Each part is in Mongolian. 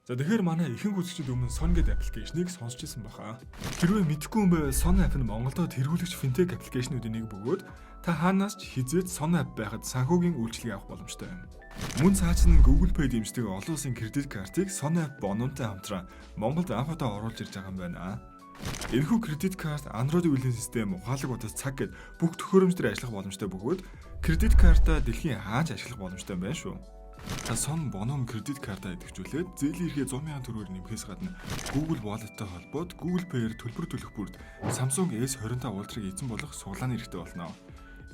За тэгэхээр манай ихэнх үзэгчид өмнө Son гэдэг аппликейшнийг сонсч ирсэн баха. Хэрвээ мэдэхгүй юм байвал Son app нь Монголд тэргүүлэгч финтек аппликейшнуудын нэг бөгөөд та хаанаас ч хизээд Son app байхад санхүүгийн үйлчилгээ авах боломжтой байна. Мөн цаач нь Google Pay дэмждэг олон улсын кредит картыг Son app бонуунтай хамтран Монголд анх удаа оруулж ирж байгаа юм байна. Энэхүү кредит карт Android-ийн үеийн систем, ухаалаг утас, цаг гэд бүх төхөөрөмждөр ажиллах боломжтой бөгөөд кредит картаа дэлхийн хаач ажиллах боломжтой юм байна шүү. За Son бонум кредит картаа идэвхжүүлээд зээлийн эрхээ 100,000 төгрөгөөр нэмэхээс гадна Google Wallet-тай холбоод Google Pay-ээр төлбөр төлөх бүрд Samsung S25 Ultra-г эзэн болох суглааны эрхтэй болно.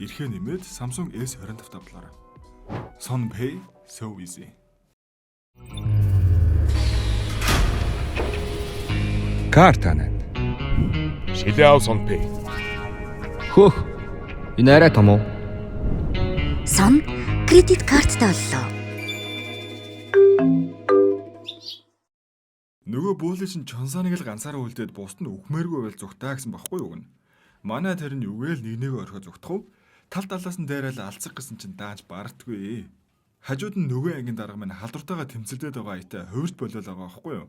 Эрхээ нэмээд Samsung S25 тавлаарай. Son Pay so easy. Картанад. Шилэв Son Pay. Хөх. Энэ арай том уу? Son кредит карттай боллоо. Нөгөө бөөлөж нь чонсоныг л ганцаараа үлдээд бусд нь үхмээргүй байл зүгтаа гэсэн багхгүй юу гэнэ. Манай тарин юугээл нэг орхио зүгтхов тал талаас нь дайраад алцах гэсэн чинь дааж бардггүй. Хажууд нь нөгөө ангийн дарга минь халдвартайгаа тэмцэлдээд байгаа аятаа хувирт болол байгаа байхгүй юу.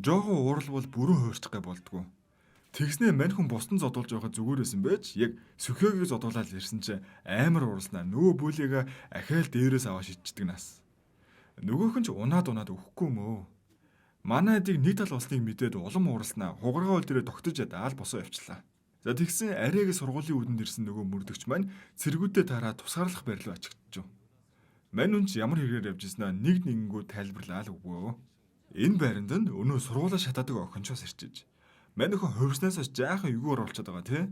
Жохоо уурал бол бүрэн хувирчих гай болдгоо. Тэгснээ мань хүн бусдын зодуулж байхад зүгээрсэн байж яг сөхөөгийг зодуулаад ирсэн чинь амар ууралснаа нөгөө бүлэгээ ахаал дээрээс аваа шидчихдэг нас. Нөгөөх нь ч унаад өгөхгүй мөө. Манай эдийг нэг тал болсныг мэдээд улам ууралснаа хугаргаа уул дээрээ тогтож даал босоо явчлаа. За тэгсэн арайг сургуулийн үүдэнд ирсэн нөгөө мөрдөгч маань цэргүүдээ тараад тусгаарлах барил ачигдчихв. Мань үнч ямар хэрэгээр явж ирснаа нэг нэгэнгүү тайлбарлаа л өгөө. Энэ байранд нь өнөө сургуулаа шатаадаг охинчоос ирчиж. Мань өхөн хувирснаас жаахан юугаар олцоод байгаа те.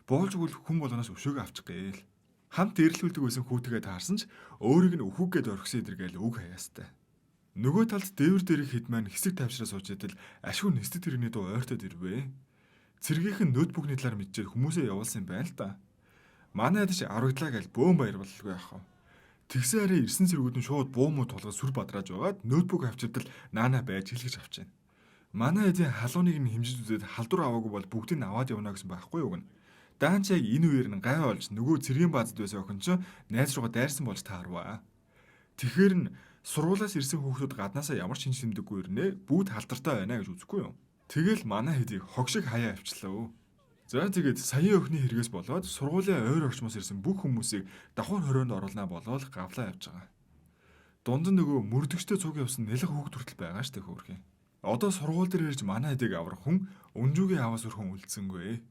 Буулж өгвөл хүн болгоноос өшөөгөө авчих гээл. Хамт ирэлхүүлдэг байсан хүүтэйгээ таарсан ч өөрийг нь өхөг гэд орхисон идэргээл үг хаяастай. Нөгөө талд дээвэр дээрх хэд маань хэсэг тавьшраа сууж идэл ашгүй нэстэд тэрэгний дуу ойртоод ирвэ. Цэргийнхэн ноутбукны талаар мэдчихэл хүмүүсээ явуулсан юм байна л да. Манайд ч аврагдлаа гэж бөөн баяр боллоо яах вэ? Тэгсэн арай ирсэн цэргүүд нь шууд буу муу тулгаж сүр бадрааж байгаад ноутбук авчирдал наана байж хэлгэж авч байна. Манай эдийн халууныг нь хэмжиж үзээд халдвар аваагүй бол бүгдийг нь аваад явна гэсэн байхгүй юу гэнэ. Даанч яг энэ үеэр нь гай олж нөгөө цэргийн баазд байсан охин ч найз руугаа дайрсан болж таарваа. Тэгэхээр нь сургуулаас ирсэн хүүхдүүд гаднаасаа ямар ч шинж тэмдэггүй ирнэ бүгд халдвартай байна гэж үзэхгүй юу. Тэгэл манай хэдийг хог шиг хаяа авчлаа. За тэгээд саяын охины хэрэгээс болоод сургуулийн ойр орчмоос ирсэн бүх хүмүүсийг давхар хорионд оруулнаа болоод гавлаа явж байгаа. Дунд нь нөгөө мөрдөгчтэй цуг явсан нэлэг хүүхд хүртэл байгаа штэ хөөрхий. Одоо сургууль дээр ирж манай хэдийг аврах хүн өнжүүгийн аваас өрхөн үлдсэнгүй.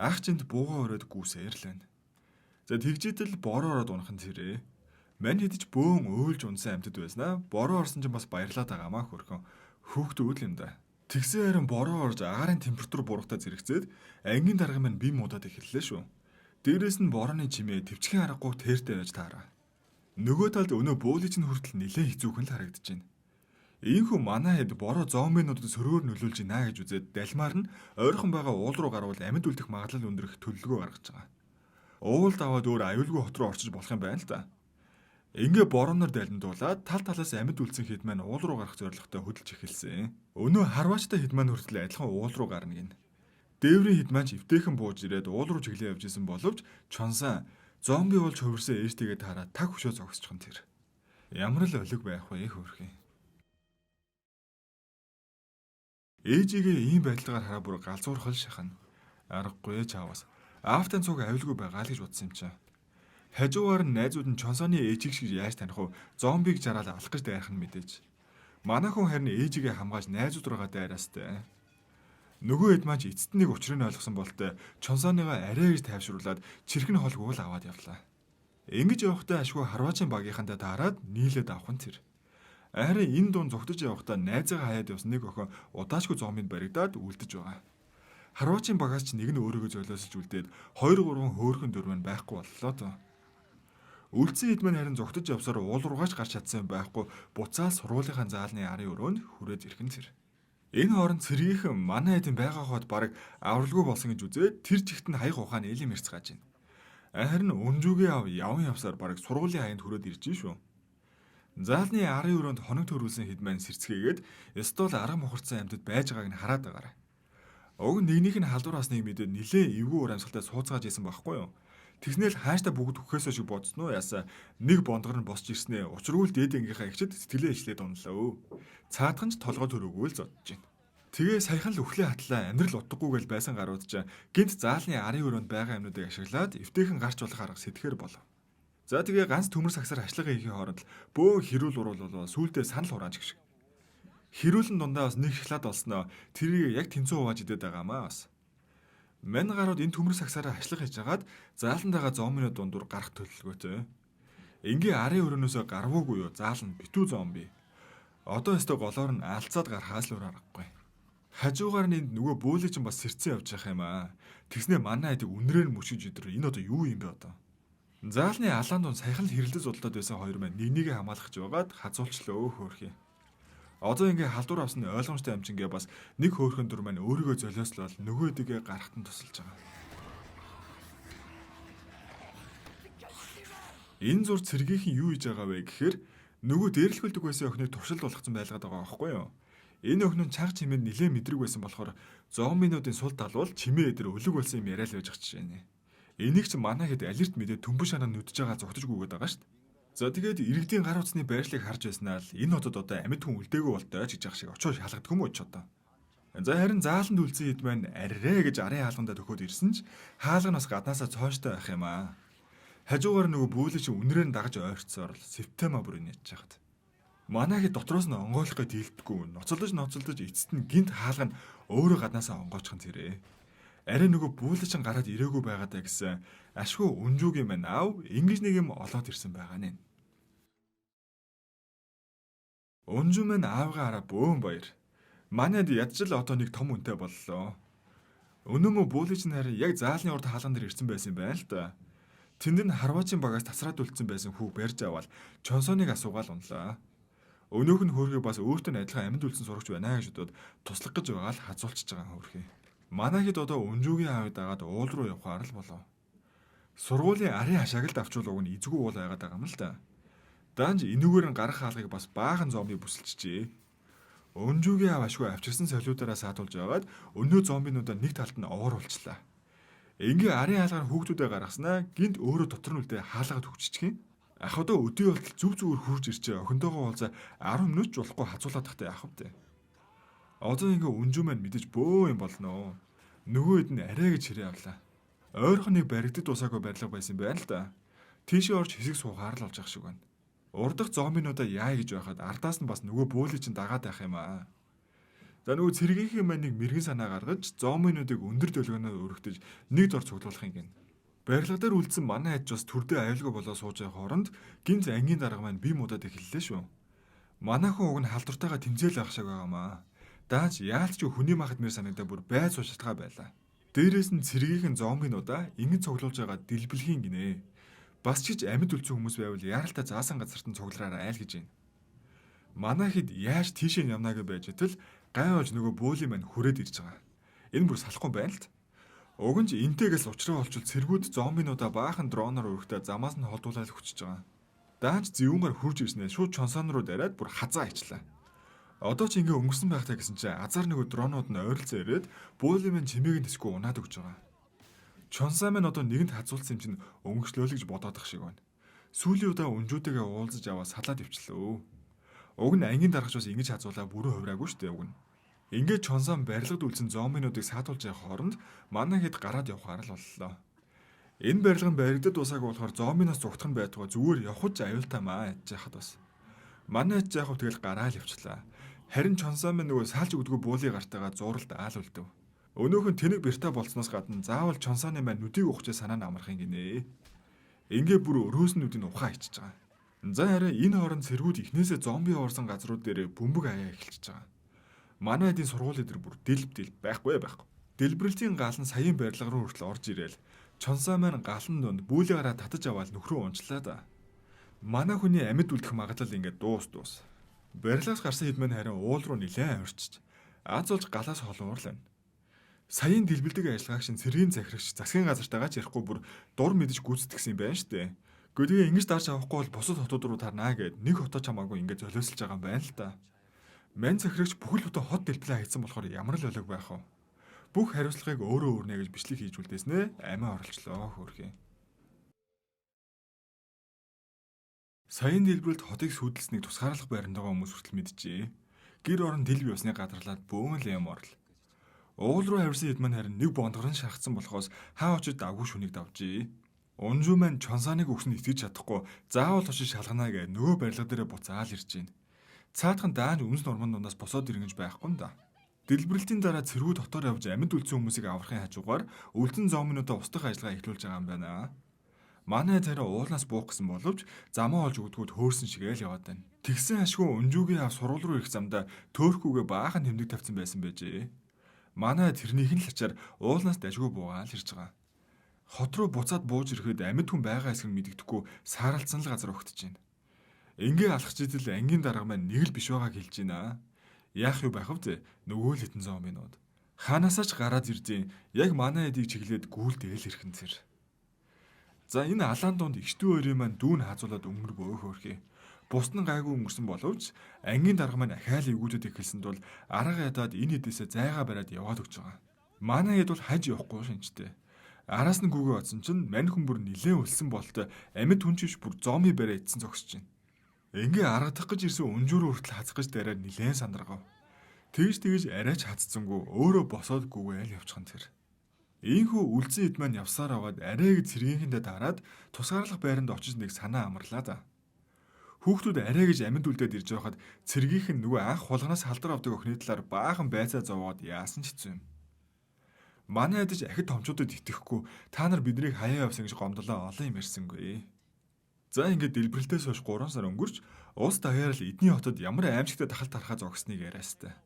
Ах чинд буугаа өрөөд гүсээрлэн. За тэгжидэл бороо ороод унах нь тэрэ. Мань хэдэж бөөн өөлж унсан амьтад байснаа бороо орсон чинь бас баярлаад байгаамаа хөрхөн. Хүүхдүүд л юм да. Тэгсэн харин бороо орж агаарын температур буруутай зэрэгцээд ангийн дарга маань бие муудаад эхэллээ шүү. Дээрээс нь борооны чимээ төвчгийн аргагүй тэртэй байж таараа. Нөгөө талд өнөө бөөлөж нь хүртэл нилээ хэцүүхэн л харагдаж байна. Ийхүү манай хэд бороо зомбинуудад сөрөөр нөлөөлж байна гэж үзээд далмаар нь ойрхон байгаа уул руу гарвал амьд үлдэх магадлал өндрөх төлөвлөгөө гаргаж байгаа. Уулд аваад өөр аюулгүй хот руу орчиж болох юм байна л да. Ингээ бороноор далиндуулаад тал талаас амьд үлдсэн хэд маань уул руу гарах зорилготой хөдөлж эхэлсэн. Өнөө харваачтай хэд маань хүртэл адилхан уул руу гарна гин. Дээврийн хэд маань ч эвтэйхэн бууж ирээд уул руу чиглээ явж исэн боловч чонсан зомби болж хувирсан ээжтэйгээ тараад таг хөшөө зогсчихсон тэр. Ямар л олиг байх вэ хөөрхий. Ээжигээ ийм байдлаар хараа бүр галзуурхал шахана. Аргагүй чаавас. Аавтан цуг авилгүй байгаа л гэж бодсон юм чаа. Хажуугаар нь найзууд нь чонсооны ээжийг шиг яаж таних вэ? Зомбиг жараад алах гэж дайрах нь мэдээж. Манай хүн харин ээжигээ хамгааж найзууд руугаа дайраастай. Нөгөө хэд маань ч эцэст нэг учрыг ойлгосон болтой чонсооныгоо арай гэж тайвшруулад чирхэн холгүй л аваад явлаа. Ингэж явахдаа ашгүй харваачийн багийнхантай таарад нийлээд авах нь тэр. Харин энэ дуун зогтож явахдаа найзаагаа хаяад явсан нэг охин удаашгүй зомбинд баригдаад үлдэж байгаа. Харваачийн багаас ч нэг нь өөрийгөө золиосож үлдээд 2-3 хөөрхөн дөрвөн байхгүй боллоо тоо. Үлдсэн хэд маань харин зогтож явсаар уул руугаач гарч чадсан байхгүй буцаал сургуулийнхаа заалны арын өрөөнд хүрээд ирхэн тэр. Энэ хооронд цэргийнхэн манай хэдийн байгаа хот бараг авралгүй болсон гэж үзээд тэр чигт нь хаяг ухааны элийн мэрц gaаж байна. Харин өнжүүгээ яван явсаар бараг сургуулийн хаянд хүрээд ирж шүү. Заалны арын өрөөнд хоног төрүүлсэн хэд маань сэрцгээгээд стол арга мухарцсан амьтад байж байгааг нь хараад байгаарай. Уг нэгнийх нь халдвар хасныг мэдээд нилээ эвгүй ур амьсгалтай сууцгааж исэн байхгүй юу? Тэгснээл хааштай бүгд өгөхөөсөө шиг бодсноо ясаа нэг бондгор нь босч ирснээ учиргүй дээдэнгийнхаа ихчэд сэтгэлээ ичлээд унлаа. Цаадхан ч толгой төрөөгүй л зодж байна. Тэгээ саяхан л үхлээ хатлаа амьдрал утгагүйгээл байсан гарууд ч гинт заалны арын өрөөнд байгаа юмнуудыг ашиглаад эвтэйхэн гарч болох арга сэтгэхэр болов. За тэгээ ганц төмөр сагсаар хашлага хийхийн хооронд бөөн хэрүүл урвал болоо сүултээ санал хураанч гişг. Хэрүүлэн дундаа бас нэг шоколад олсноо тэрийг яг тэнцүү хувааж идээд байгаамаа бас. Мань гарууд энэ төмөр сагсаараа хашлага хийж хагаад зааланд байгаа зомбинууд дундуур гарах төлөвлөгөөтэй. Ингийн арын өрөөнөөсөө гарвуугүй юу заалан битүү зомби. Одоо өстө голоор нь алцаад гарахаас л өөр аргагүй. Хажуугаар нь энд нөгөө бөөлөг чинь бас сэрцэн явж байгаа юм аа. Тэгснэ манай хэдийг үнрээр мөшөж өдөр энэ одоо юу юм бэ одоо? Заалны алаан дунд саяхан л хэрэлдэж судлаад байсан хоёр маань нэгнийг хамгаалах гэж байгаад хазуулчлаа хөөхий. Одоо ингээ халдвар авсан ойлгомжтой амжингээ бас нэг хөөхөн дүр маань өөрийгөө золиослол нөгөөдгөө гарахтан тусалж байгаа. Энэ зур цэргийнхэн юу хийж байгаа вэ гэхээр нөгөө дээрлэхүүлдэг байсан охиныг туршил болгоцсон байлгаад байгаа байхгүй юу? Энэ охин нь чанга чимээр нилээн мэдрэг байсан болохоор зомбинуудын сул талуул чимээ эдэр өлөг болсон юм яриа л байж байгаа ч жишээ нэ. Энийг ч манай хэд алерт мэдээ төмбөг шанаа нүдж байгаа зогтож гүгээд байгаа шүү дээ. За тэгээд иргэдийн гар утасны байршлыг харж байснаа л энэ хотод одоо амьд хүн үлдээгөө болтой ч гэж ах шиг очоо шалгадг юм уу ч одоо. За харин зааланд үлдсэн хэд маань аррээ гэж арын хаалгандаа төхөөд ирсэн ч хаалганаас гаднаасаа цооштой байх юм аа. Хажуугаар нөгөө бүүлэг чи үнрээр нь дагаж ойрцсоор л септема бүрийн ядж хаад. Манай хэд дотроос нь онгойлохыг дийлдэхгүй ноцолдож эцэст нь гинт хаалга нь өөрөө гаднаасаа онгоочхон тэрэ. Арай нөгөө бүүлэг чин гараад ирээгүй байгаадаа гэсэн ашгүй унжуугийн маань аав ингэж нэг юм олоод ирсэн байгаа нэ. Унжуу маань аавгаа хараа бөөн баяр. Манайд ядчил одоо нэг том үнэтэй боллоо. Өнөө мө бүүлэг чин харин яг заалны урд хаалган дээр ирсэн байсан юм байна л да. Тэнд нь харваачийн багаас тасраад үлдсэн байсан хүүг барьж аваад чонсоныг асуугаал унлаа. Өнөөх нь хөөргөө бас өөртөө адилхан амьд үлдсэн сурагч байна гэж бодоод туслах гэж байгаа л хазуулчихж байгаа хөөрхий. Манай хэд одоо унжуугийн аавыг дагаад уул руу явахаар л болов. Сургуулийн арын хашаагалд авчулууг нь эзгүй уул байгаад байгаа юм л да. Данж энүүгээр нь гарах хаалгыг бас баахан зомби бүсэлчжээ. Унжуугийн аав ашгүй авчирсан солиудаараа саатуулж байгаад өнөө зомбинуудаа нэг талд нь овооруулчлаа. Ингээ арын хаалгаар хүүхдүүдээ гаргаснаа гинт өөрөө дотор нь үлдээ хаалгаад хөвччихин. Ах одоо өдөө болтол зүв зүгээр хурж ирчээ охинтойгоо уулзаа 10 минут ч болохгүй хазуулаад тахтай яах вэ? Одоо ингээ унжуу маань мэдэж бөө юм болно. Нөгөө хэд нь арай гэж хэрэг авлаа. Ойрхоныг баригдад усаагүй барилга байсан байна л да. Тийшээ орж хэсэг суухаар л олж ах шиг байна. Урдах зомбинуудаа яа гэж байхад ардаас нь бас нөгөө бөөлөг чинь дагаад байх юм аа. За нөгөө цэргийнхээ маань нэг мэрэгэн санаа гаргаж зомбинуудыг өндөр төлгөөнөөр өргөтөж нэг дор цуглуулах юм гин. Барилга дээр үлдсэн манай хэд бас төрдөө аюулгүй болоо сууж байгаа хооронд гинт ангийн дарга маань бие муудаад эхэллээ шүү. Манайхан уг нь халдвартайгаа тэмцээл авах шиг байгаамаа. Даанч яалт ч хүний махад мэр санагдаа бүр байц суушилтгаа байлаа. Дээрээс нь цэргийнхэн зомбинуудаа ингэж цуглуулж байгаа дэлбэлхийн гинэ. Бас ч гэж амьд үлдсэн хүмүүс байвал яаралтай заасан газарт нь цуглараарай айл гэж байна. Манай хэд яаж тийшээ явнаа гэж байж итэл гай болж нөгөө бөөлийн маань хүрээд ирж байгаа. Энэ бүр салахгүй байна л. Уг нь ч энтэйгээс уучраа олчвол цэргүүд зомбинуудаа баахан дроноор өргөдөө замаас нь холдуулаад хүчиж байгаа. Даанч зэвүүнгээр хурж ирснээр шууд чонсон руу дараад бүр хазаа ичлаа. Одоо ч ингээ өнгөрсөн байх таа гэсэн чинь азар нөгөө дронууд нь ойролцоо ирээд бөөлийн маань чимээг нь тэсгүй унаад өгч байгаа. Чонсаа маань одоо нэгэнд хазуулсан юм чинь өнгөрчлөө л гэж бодоод ах шиг байна. Сүүлийн удаа унжуудыгаа уулзаж аваа салаад ивчлээ. Уг нь ангийн дарагч бас ингэж хазуулаа бүрэн хувраагүй шүү дээ уг нь. Ингээд чонсоо барилгад үлдсэн зомбинуудыг саатуулж явах хооронд манай хэд гараад явахаар л боллоо. Энэ барилга нь баригдад усаагүй болохоор зомбиноос зүгтх нь байтугай зүгээр явхаж аюултаймаа яж яхад бас. Манай хэд яах вэ тэгэл гараал явчлаа. Харин чонсоо маань нөгөө саалж өгдгөө буулийн гартайгаа зууралд аал үлдэв. Өнөөх нь тэнэг бэртэ болцноос гадна заавал чонсооны маань нүдийг ухаж санаа нь амархан гинэ. Ингээ бүр өрөөснүүдийн ухаан ичж байгаа. За харин энэ хооронд цэргүүд ихнээсээ зомби орсон газрууд дээр бөмбөг аяа эхэлчихэж байгаа. Манай эдийн сургуулийн дээр бүр дэлб байхгүй. Дэлбэрэлтийн гал нь саяын барилга руу хүртэл орж ирээл чонсоо маань галан донд бүүлээ гараа татаж аваад нөхрөө унчлаа да. Манай хүний амьд үлдэх магадлал ингээд дуус. Барилгаас гарсан хэд маань харин уул руу нилээн орчиж аз олж галаас холуурлаа. Саяын дэлбэлдэг ажиллагааг шин цэргийн захирагч засгийн газартаагаа ч ярихгүй бүр дур мэдж гүйцэтгсэн юм байна штэ. Гэхдээ ингэж дарж авахгүй бол бусад хотууд руу тарнаа гэд нэг хотоо чамаагүй ингэж золиослж байгаа юм байна л да. Мань захирагч бүхэл бүтэн хот дэлбэлээ хайцсан болохоор ямар л өлөг байх вэ? Бүх хариуцлагыг өөрөө өөрнө гэж бичлэг хийж үлдээснэ амиа орлчлоо хөөрхий. Саяын дэлбэрэлт хотыг сүйдэлснийг тусгаарлах байранд байгаа хүмүүс хүртэл мэджээ. Гэр орон дэлб ёсны гадарлаад бөөн л юм орл. Уул руу харьсан хэд маань харин нэг бондгорон шархсан болохоос хаа очиж давгүй шүнийг давжээ. Унжуу маань чонсааныг өгсөнд итгэж чадахгүй заавал очиж шалганаа гэ нөгөө барилга дээрээ буцаал ирж байна. Цаатхан даанч үнс нормон дундаас босоод ирэнгэж байхгүй юм да. Дэлбэрэлтийн дараа цэргүү дотор явж амьд үлдсэн хүмүүсийг аврахын хажуугаар үлдсэн зоомнуудаа устгах ажиллагаа эхлүүлж байгаа юм байна. Манай царай уулнаас буух гэсэн боловч замаа олж өгдгүүд хөөрсөн шигээл яваад байна. Тэгсэн ашгүй унжуугийн ав сургууль руу ирэх замдаа төөрхгүйгээ баахан тэмдэг тавьсан байсан байжээ. Манай тэрнийх нь л ачаар уулнаас дажгүй буугаал ирж байгаа. Хот руу буцаад бууж ирэхэд амьд хүн байгаа эсрэг мэдэгдэхгүй сааралцсан л газар өгтөж байна. Ингээ алхаж идэл ангийн дарга маань нэг л биш байгааг хэлж байна. Яах юу байх вэ? Нөгөө л хитэн зоомбинууд. Хаанасаа ч гараад ирдیں۔ Яг манай эдийг чиглээд гүйлдээл хэрхэн тэр. За энэ алаан дунд эгчдүү хоёрын маань дүүн хаазуулаад өнгөргөө хөөрхий. Бусд нь гайгүй өнгөрсөн боловч ангийн дарга маань ахаал эвгүүдэд эхэлсэнд бол арга ядаад энэ хэдээсээ зайгаа бариад яваад өгч байгаа. Манай хэд бол хаж явахгүй шинжтэй. Араас нь гүгөө оцсон чинь мань хүн бүр нилээн өлсөн болтой амьд хүн чиш бүр зомби бариа идсэн зогсож байна. Ингээ аргадах гэж ирсэн унжуур хүртэл хазах гэж дараад нилээн сандаргав. Тэгж арайч хацсангүй өөрөө босоод гүгээл явчихсан тэр. Ийхүү үлдсэн хэд маань явсаар аваад арайг цэргийнхэндээ дараад тусгаарлах байранд очиж нэг санаа амарлаа да. Хүүхдүүд арай гэж амьд үлдээд ирж байхад цэргийнх нь нөгөө анх хулганаас халдар авдаг охины талаар баахан байцаа зовоод яасан ч хэцүү юм. Манай адаж ахид томчуудад итгэхгүй та нар биднийг хаяа явсан гэж гомдлоо олон юм ярьсангүй. За ингээд дэлбэрэлтээс хойш 3 сар өнгөрч улс даяарал эдний хотод ямар аимшигтай тахал тархаа зогсныг яриастай.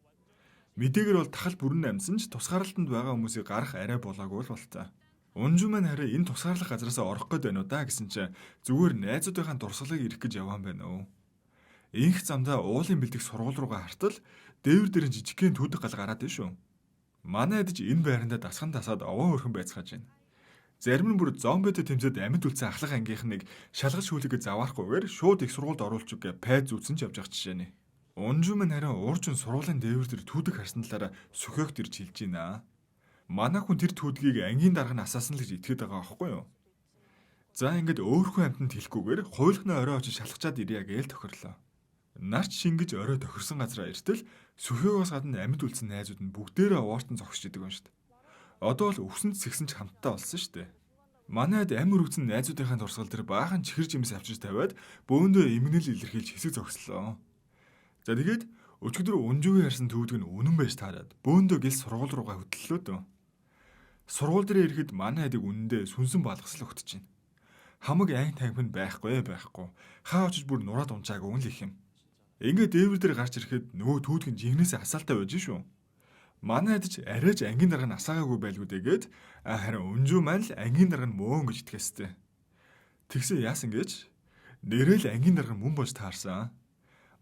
Мэдээгээр бол тахал бүрэн амьсан ч тусгаарлалтанд байгаа хүмүүсийг гарах арай болоогүй л болтой. Унжуу маань хараа энэ тусгаарлах газараас орох гээд байна уу да гэсэн чинь зүгээр найзуудынхаа дурсгалыг ирэх гэж яваан байна уу. Инх замдаа уулын бэлдэх сургууль руугаа хартал дээвэр дээрэн жижигхэн түүдэг гал гараад байна шүү. Манай адаж энэ байрандаа дасган тасаад овоо өрхөн байцгааж байна. Зарим нь бүр зомбитой тэмцээд амьд үлдсэн ахлах ангийнх нэг шалгаж шүүлэгээ заваарахгүйгээр шууд их сургуульд оруулж үгэ пайз зүтсэн ч явж байгаа жишээ нь. Унжуу маань харин уурчин сургуулийн дээвэр дээр түүдэг харсан талаараа сөхөөгт ирж хэлж байна. Манай хүн тэр түүдгийг ангийн дарга нь асаасан л гэж итгэдэг байгаа байхгүй юу? За ингээд өөрхөн амтнд хэлэхгүйгээр хуйлахны орой очиж шалгачаад ирья гээл тохирлоо. Нарч шингэж орой тохирсон газараа иртэл сөхөөгөөс гадна амьд үлдсэн найзууд нь бүгдээрээ ууртан зогсож идэг юм шүү дээ. Одоо л өвсөнд сэгсэн ч хамтдаа болсон шүү дээ. Манайд амир үтсэн найзуудынхаа дурсгал дээр баахан чихэр жимс авчиж тавиад бөөндөө эмгэнэл илэрхийлж хэсэг зогслоо. За тэгээд өчигдөр унжуугийн харсан төвдөг нь үнэн байж таарад бөөндөө гэл сургууль руугаа хөтлөлөө дөө. Сургууль дээр ирэхэд манай хэдийг үнэндээ сүнсэн балгасал өгтөж байна. Хамаг айн танхимд байхгүй. Хаа очиж бүр нураад унчаагүй л их юм. Ингээ дээвэр дээр гарч ирэхэд нөгөө төвдөг нь жигнэсээ асаалтаа байж шүү. Манай хэдич арайч ангийн дарга нь асаагаагүй байлгүй дэгээд харин унжуу маань л ангийн дарга нь мөөн гэж итгэжтэй. Тэгсэн яасан гэж нэрэл ангийн дарга мөн болж таарсан.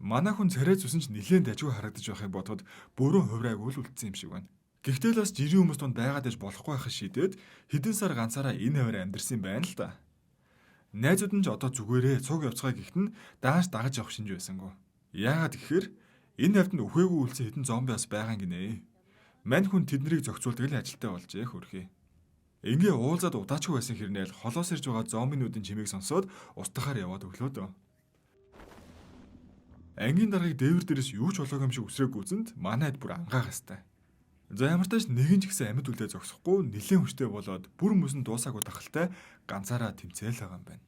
Манай хүн царай зүсэн ч нилээн дажгүй харагдаж байхыг бодоход бүрэн хувраагүй л үлдсэн юм шиг байна. Гэхдээ л бас жирийн хүмүүс донд байгаад иж болохгүй байхыг шийдээд хэдэн сар ганцаараа энэ хуваар амьдэрсэн юм байна л да. Найзууд нь ч одоо зүгээрээ цуг явцгаа гихт нь дааш дагаж явах шинж байсангүй. Яагаад гэхээр энэ хавьд нь өхөөгүй үлдсэн хэдэн зомби бас байгаа гинэ. Мань хүн тэднийг зохицуулдаг л ажилтаа болжээ хөрхий. Ингээ уулзаад удаачгүй байсан хэрнээл холоос ирж байгаа зомбинуудын чимээг сонсоод устгахаар яваад өглөө дөө. Ангийн даргаыг дээвэр дээрээс юу ч болоогүй юм шиг үсрээг гүзэнд манайд бүр ангаах хэвээр. За ямар ч тач нэгэн ч гэсэн амьд үлдээ зогсохгүй нэлээд хүчтэй болоод бүр мөсөн дуусаагүй тахалтай ганцаараа тэмцээл байгаа юм байна.